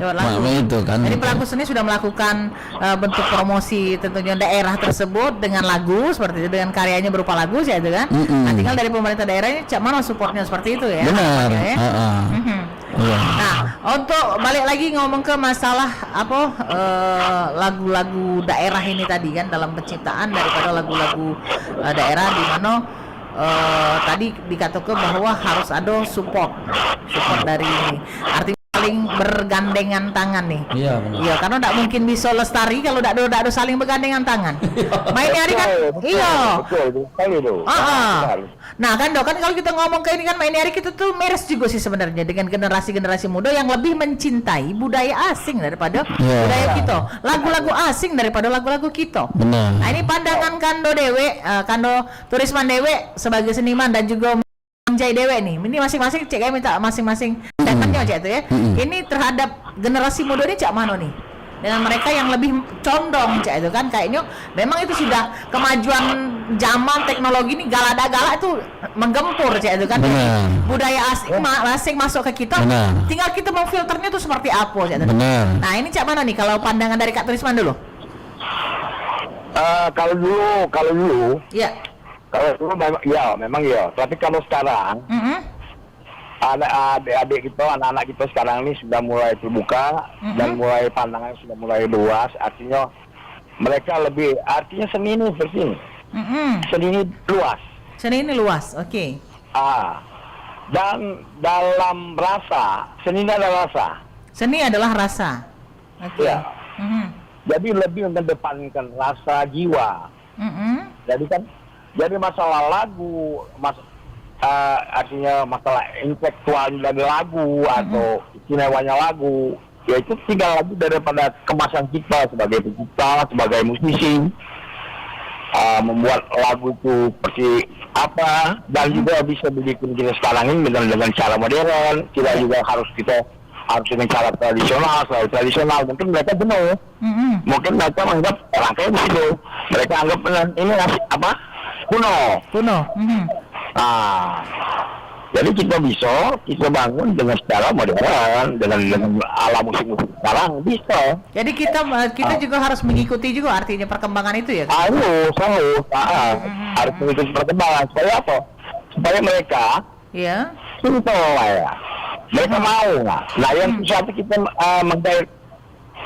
Itu kan. Jadi pelaku seni sudah melakukan bentuk promosi tentunya daerah tersebut dengan lagu seperti itu, dengan karyanya berupa lagu sih itu kan. Nah tinggal dari pemerintah daerahnya cak mana supportnya seperti itu ya. Benar. Nah untuk balik lagi ngomong ke masalah lagu-lagu daerah ini tadi kan, dalam penciptaan daripada lagu-lagu daerah di mana tadi dikatakan bahwa harus ada support dari ini, artinya saling bergandengan tangan nih. Iya benar. Iya, karena tidak mungkin bisa lestari kalau tidak ada saling bergandengan tangan. Main hari kan, betul. Nah kan dok, kan kalau kita ngomong ke ini kan main hari kita tuh meres juga sih sebenarnya dengan generasi muda yang lebih mencintai budaya asing daripada budaya kita, lagu-lagu asing daripada lagu-lagu kita. Benar. Nah ini pandangan Kando Dewe, Kando Turisman Dewe sebagai seniman dan juga Jai Dewe nih, ini masing-masing cek minta masing-masing statementnya cek itu ya. Ini terhadap generasi muda ini cak mana nih? Dengan mereka yang lebih condong cak itu kan, kayaknya memang itu sudah kemajuan zaman teknologi ini galak itu menggempur cak itu kan. Budaya asing masuk ke kita, tinggal kita memfilternya itu seperti apa cak itu. Nah ini cak mana nih kalau pandangan dari Kak Turisman dulu? Kalau dulu. Iya. Kalau dulu memang ya. Tapi kalau sekarang ada adik-adik kita, anak-anak kita sekarang ini sudah mulai terbuka dan mulai pandangan sudah mulai luas. Artinya mereka lebih, artinya seni ini seperti ini. Seni ini luas. Seni ini luas, oke. Dan dalam rasa, seni ini adalah rasa. Seni adalah rasa. Oke. Ya. Jadi lebih mengedepankan rasa jiwa. Jadi masalah lagu, artinya masalah intelektual dari lagu atau istimewanya lagu, yaitu tinggal lagi daripada kemasan kita sebagai pencipta, sebagai musisi, membuat lagu itu seperti apa, dan juga bisa dibikin kita sekarang ini dengan cara modern. Kita juga harus dengan cara tradisional. Mungkin mereka jenuh, mungkin mereka menganggap rangkaian begitu, mereka anggap ini kuno. Jadi kita bangun dengan secara modern, dengan ala musik sekarang bisa. Jadi kita juga harus mengikuti juga artinya perkembangan itu ya. Harus harus mengikuti perkembangan. Supaya apa? Supaya mereka simple lah ya. Mereka mau nggak? Nah yang sesuatu kita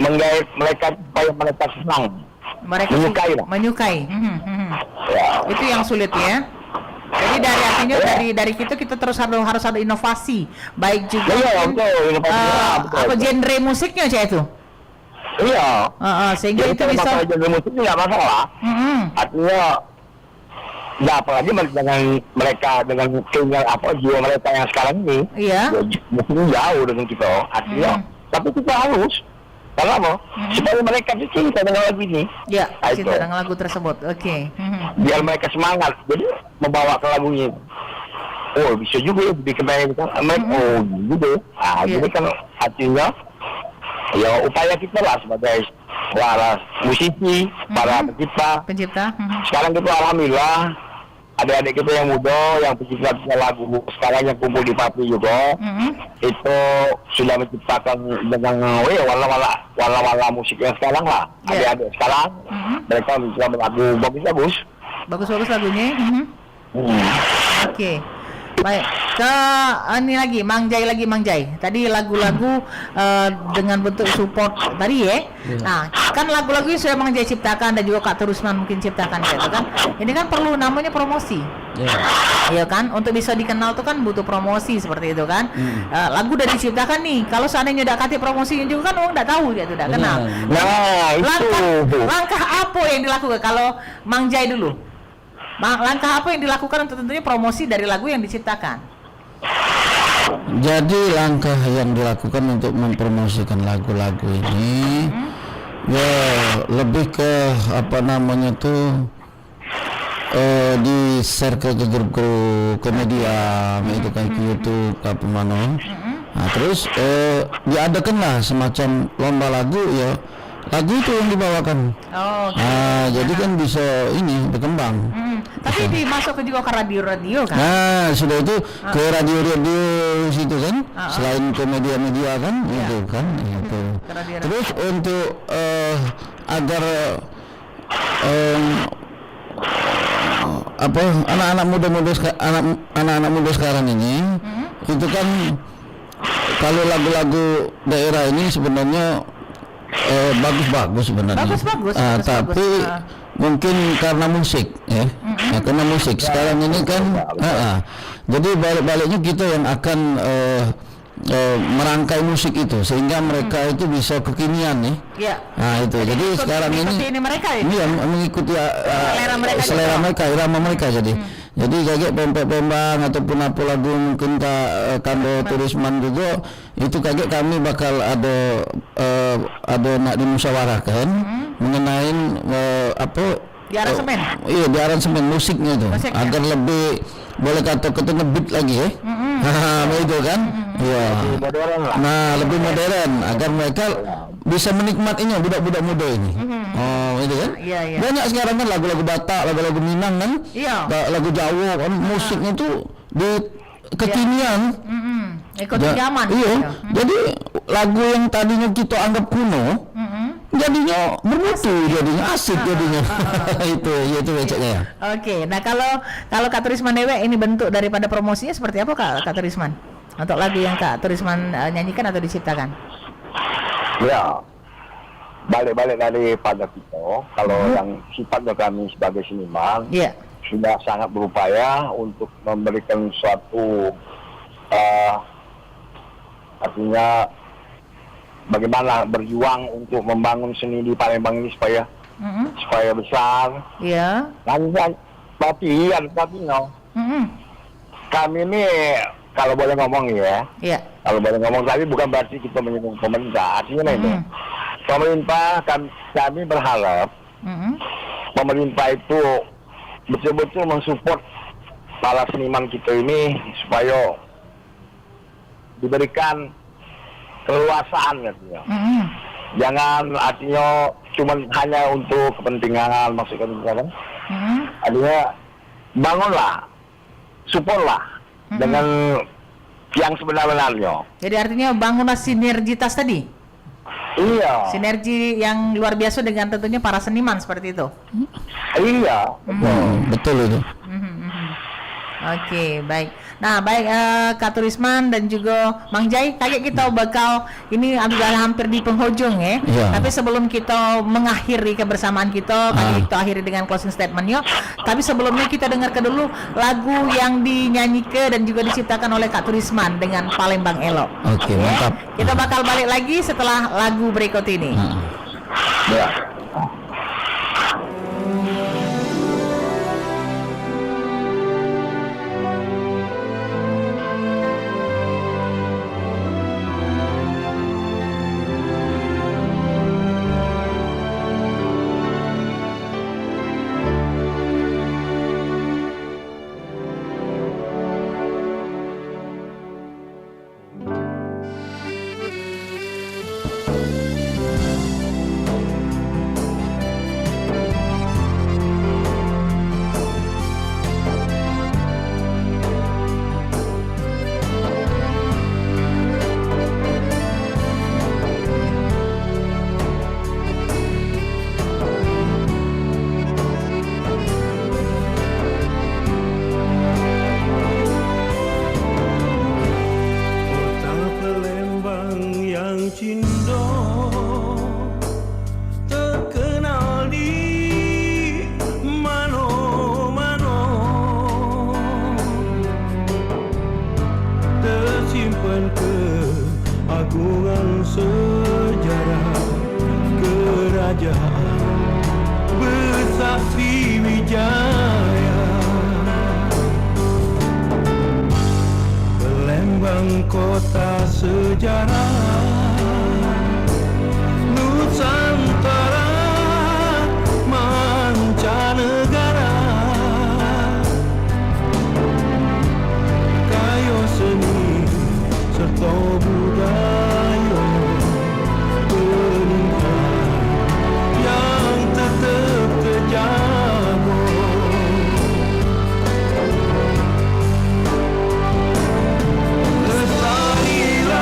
menggait mereka supaya mereka senang. Mereka menyukai. Itu yang sulit ya. Jadi dari artinya dari kita terus harus ada inovasi, baik juga genre musiknya cak itu. Iya. Sehingga itu bisa. Genre musik nggak masalah. Artinya, apalagi dengan mereka dengan jiwa mereka yang sekarang ini. Iya. Mungkin jauh dengan kita. Artinya, tapi kita harus. Karena apa? Supaya mereka cinta dengan lagu ini. Ya, cinta dengan lagu tersebut. Oke. Biar mereka semangat. Jadi membawa ke lagunya. Oh, bisa juga ya bikin mereka. Gitu. Jadi kan artinya ya upaya kita lah sebagai para musisi, para pencipta. Sekarang kita alhamdulillah adik-adik kita yang muda, yang pencipta lagu sekarang yang kumpul di Papi juga, itu sudah menciptakan dengan warna-warna musik yang sekarang lah. Adik-adik sekarang mereka bisa lagu bagus-bagus lagunya. Oke. Baik, ke ini lagi Mang Jai. Tadi lagu-lagu dengan bentuk support tadi ya. Nah, kan lagu-lagu yang sudah Mang Jai ciptakan dan juga Kak Terusman mungkin ciptakan gitu kan. Ini kan perlu namanya promosi. Iya kan, untuk bisa dikenal tuh kan butuh promosi seperti itu kan. Lagu udah diciptakan nih, kalau seandainya udah kasih promosinya juga kan orang nggak tahu gitu, udah kenal. Nah, itu. Langkah apa yang dilakukan kalau Mang Jai dulu? Langkah apa yang dilakukan untuk tentunya promosi dari lagu yang diciptakan? Jadi langkah yang dilakukan untuk mempromosikan lagu-lagu ini ya lebih ke apa namanya tuh di share ke grup-grup ke media itu kayak ke YouTube apa mana. Nah, terus diadakanlah semacam lomba lagu ya. Lagu itu yang dibawakan. Jadi kan bisa ini berkembang. Tapi dimasuk juga ke radio-radio kan? Nah, sudah itu ke radio-radio situ kan, selain ke media-media kan, itu kan, itu. Terus untuk agar apa anak-anak muda sekarang ini, itu kan kalau lagu-lagu daerah ini sebenarnya bagus-bagus sebenarnya. Bagus. Tapi mungkin karena musik ya. Karena musik sekarang ini kan jadi balik-baliknya kita yang akan merangkai musik itu sehingga mereka itu bisa kekinian nih. Nah, itu. Jadi sekarang ini mereka ya? Iya, mengikuti selera mereka, irama mereka jadi. Jadi kayak pempek-pembang ataupun apa lagu mungkin Kando Turisman juga itu kayak kami bakal ada nak dimusyawarahkan mengenai di aransemen. Iya, di aransemen musiknya itu agar lebih boleh kata ngebit lagi ya. Itu kan. Iya. Nah, lebih modern agar mereka bisa menikmatinya budak-budak muda ini. Itu kan. Banyak sekarang kan lagu-lagu Batak, lagu-lagu Minang kan. Lagu Jawa kan musiknya tuh di kekinian. Ikuti zaman. Iya. Jadi lagu yang tadinya kita anggap kuno jadinya bermutu, jadinya asik jadinya. Itu becaknya. Oke, nah kalau Kak Turisman Dewe ini bentuk daripada promosinya seperti apa Kak Turisman? Untuk lagu yang Kak Turisman nyanyikan atau diciptakan? Ya, balik-balik daripada kita, kalau yang sifatnya kami sebagai seniman, sudah sangat berupaya untuk memberikan suatu artinya bagaimana berjuang untuk membangun seni di Palembang ini supaya besar. Iya. Tapi kami ini kalau boleh ngomong ya. Kalau boleh ngomong, tapi bukan berarti kita menyinggung pemerintah. Artinya itu pemerintah kami berharap pemerintah itu betul-betul mensupport para seniman kita ini supaya diberikan keluasaan artinya. Jangan artinya cuma hanya untuk kepentingan maksudnya kan. Artinya bangunlah, supportlah dengan yang sebenar-benarnya. Jadi artinya bangunlah sinergitas tadi. Iya. Sinergi yang luar biasa dengan tentunya para seniman seperti itu. Iya. Betul itu. Oke, baik. Nah, baik Kak Turisman dan juga Mang Jai, kayak kita bakal ini sudah hampir di penghujung ya. Tapi sebelum kita mengakhiri kebersamaan kita, kita akhiri dengan closing statement-nya. Tapi sebelumnya kita dengarkan dulu lagu yang dinyanyikan dan juga diciptakan oleh Kak Turisman dengan Palembang Elok. Oke, mantap. Kita bakal balik lagi setelah lagu berikut ini. Ya. Lembang kota sejarah Nusantara mancanegara, kayo seni serta budaya peninggalan yang tetap terjaga. Lestarilah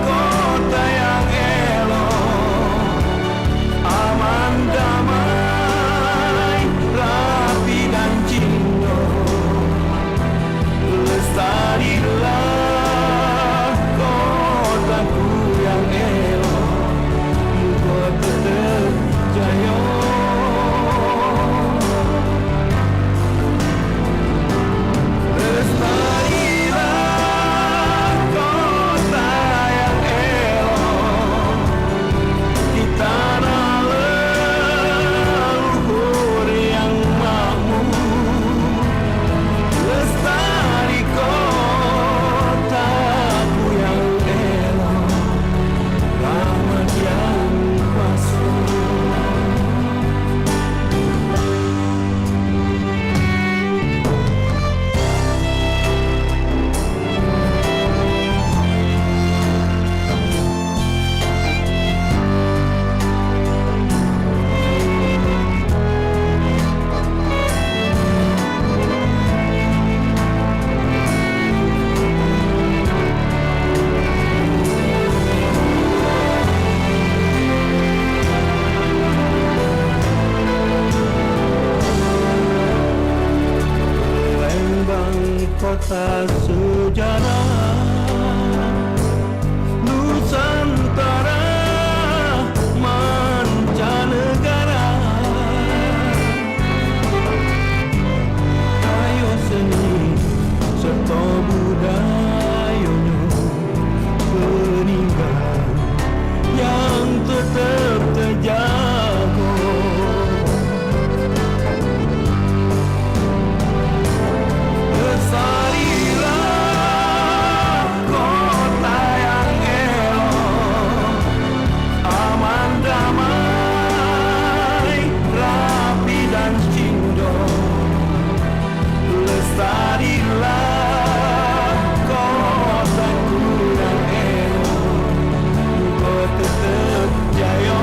kota yang elok, aman damai, rapi dan cinta. Lestarilah kotaku yang elok, kau tetap jaya. Lestarilah kota yang elok di tanah leluhur yang makmur. Lestari kotaku yang elok, rahmat yang kuasa. Lembang kota sejarah Nusantara mancanegara, kayo seni serta budayanya peninggalan yang tetap terjaga. Lestarilah kota yang elok, aman damai, rapi dan cinta. Lestarilah kotaku yang elok, kau tetap jaya.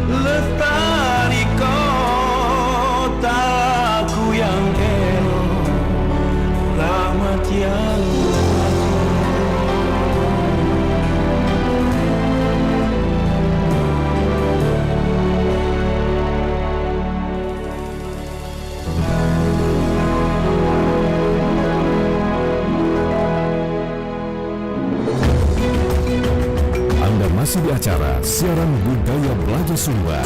Lestari kotaku yang elok, rahmat yang Anda masih di acara Siaran Budaya Belajar Sumba.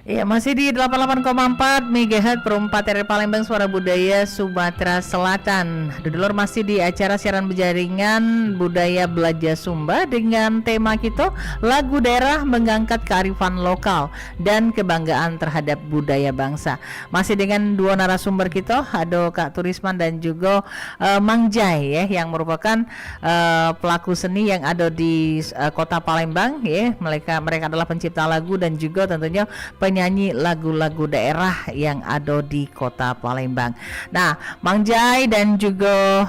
Iya, masih di 88,4 MHz Perumpat RRI Palembang, Suara Budaya Sumatera Selatan. Dulur masih di acara siaran berjaringan Budaya Belajar Sumba dengan tema kita lagu daerah mengangkat kearifan lokal dan kebanggaan terhadap budaya bangsa. Masih dengan dua narasumber kita, ada Kak Turisman dan juga Mang Jai ya, yang merupakan pelaku seni yang ada di kota Palembang ya. Mereka adalah pencipta lagu dan juga tentunya penyanyi lagu-lagu daerah yang ada di kota Palembang. Nah, Mang Jai dan juga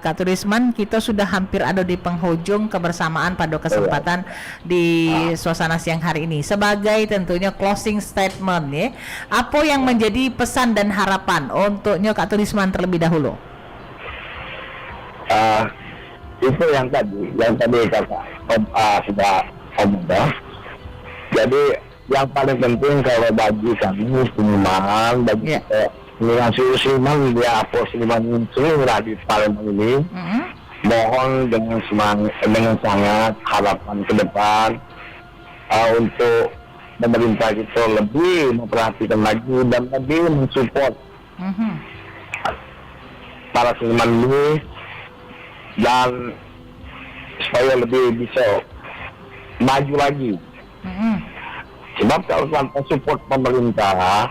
Kak Turisman, kita sudah hampir ada di penghujung kebersamaan pada kesempatan di suasana siang hari ini. Sebagai tentunya closing statement ya, apa yang menjadi pesan dan harapan untuknya Kak Turisman terlebih dahulu? Itu yang tadi kakak sudah omong, Jadi yang paling penting kalau bagi kami seniman, bagi seniman seniman dia seniman seluruh di Palembang ini, mohon dengan sangat harapan ke depan untuk pemerintah kita lebih memperhatikan lagi dan lebih mensupport para seniman ini dan supaya lebih bisa maju lagi. Sebab kalau tanpa support pemerintah,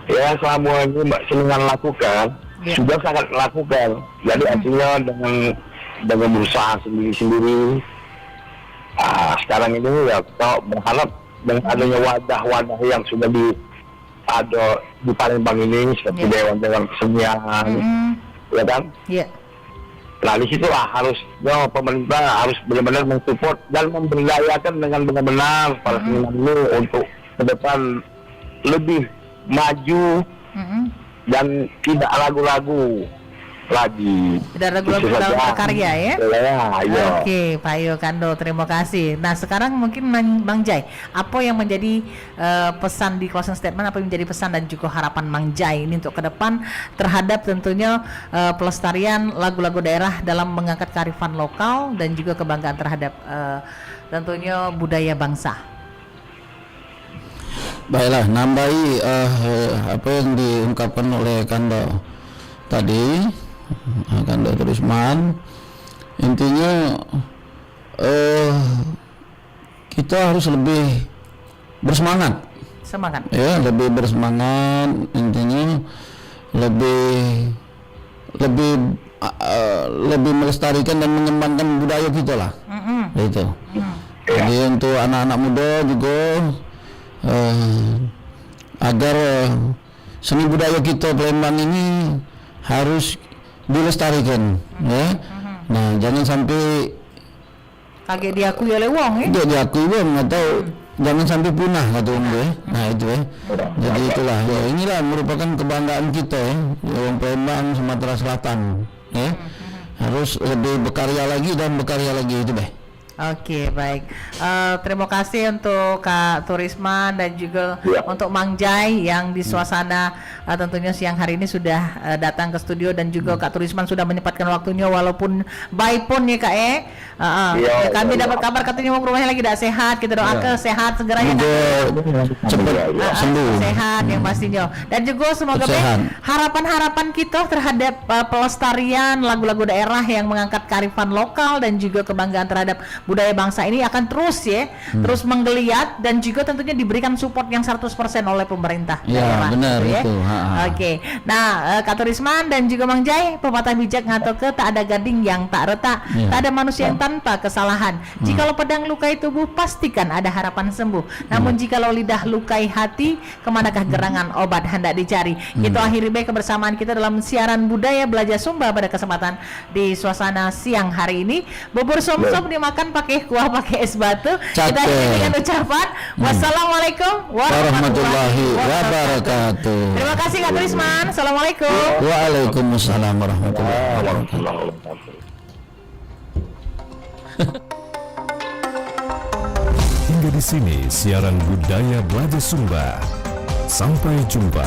ya selama ini seniman lakukan sudah sangat lakukan. Jadi artinya dengan berusaha sendiri-sendiri. Sekarang ini ya kita berharap dengan adanya wadah-wadah yang sudah ada di Palembang ini seperti dewan-dewan kesenian, ya kan? Nah di situlah harusnya pemerintah harus benar-benar mensupport dan memberdayakan dengan benar-benar para seniman ini untuk ke depan lebih maju dan tidak ragu-ragu lagi. Tidak ragu-ragu dalam berkarya ya? Oke, Pak Yokando, terima kasih. Nah sekarang mungkin Bang Jai, apa yang menjadi pesan di closing statement, apa yang menjadi pesan dan juga harapan Bang Jai ini untuk ke depan terhadap tentunya pelestarian lagu-lagu daerah dalam mengangkat kearifan lokal dan juga kebanggaan terhadap tentunya budaya bangsa. Baiklah, nambahi apa yang diungkapkan oleh Kando tadi, Kando Turisman, intinya kita harus lebih bersemangat, ya, lebih bersemangat, intinya lebih melestarikan dan mengembangkan budaya kita lah, itu. Jadi untuk anak-anak muda juga agar seni budaya kita Palembang ini harus dilestarikan, ya. Nah, jangan sampai kaget diakui oleh wong, tidak diakui wong atau jangan sampai punah kata wong, ya. Nah itu, ya. Jadi itulah, ya, inilah merupakan kebanggaan kita, ya, wong Palembang Sumatera Selatan, ya. Harus lebih berkarya lagi dan berkarya lagi, itu deh. Oke, baik. Terima kasih untuk Kak Turisman dan juga untuk Mang Jai yang di suasana tentunya siang hari ini sudah datang ke studio, dan juga Kak Turisman sudah menyempatkan waktunya walaupun by phone ya Kak ya, kami dapat kabar katanya mau ke rumahnya lagi tidak sehat, kita doakan sehat segera ya cepat sembuh, sehat yang pastinya, dan juga semoga harapan-harapan kita terhadap pelestarian lagu-lagu daerah yang mengangkat kearifan lokal dan juga kebanggaan terhadap budaya bangsa ini akan terus terus menggeliat dan juga tentunya diberikan support yang 100% oleh pemerintah daerah. Benar itu. Oke. Nah, Kak Turisman dan juga Mang Jai, pepatah bijak ngatoke tak ada gading yang tak retak, tak ada manusia yang tanpa kesalahan. Jikalau pedang lukai tubuh, pastikan ada harapan sembuh. Namun jikalau lidah lukai hati, kemanakah gerangan obat hendak dicari. Kita akhiri baik kebersamaan kita dalam siaran budaya Belajar Sumba pada kesempatan di suasana siang hari ini. Bubur som-som dimakan pakai kuah pakai es batu. Kita akhiri dengan ucapan wassalamualaikum warahmatullahi wabarakatuh. Terima kasih Kak Turisman. Assalamualaikum. Waalaikumsalam warahmatullahi wabarakatuh. Hingga di sini siaran budaya Belajar Sumba. Sampai jumpa.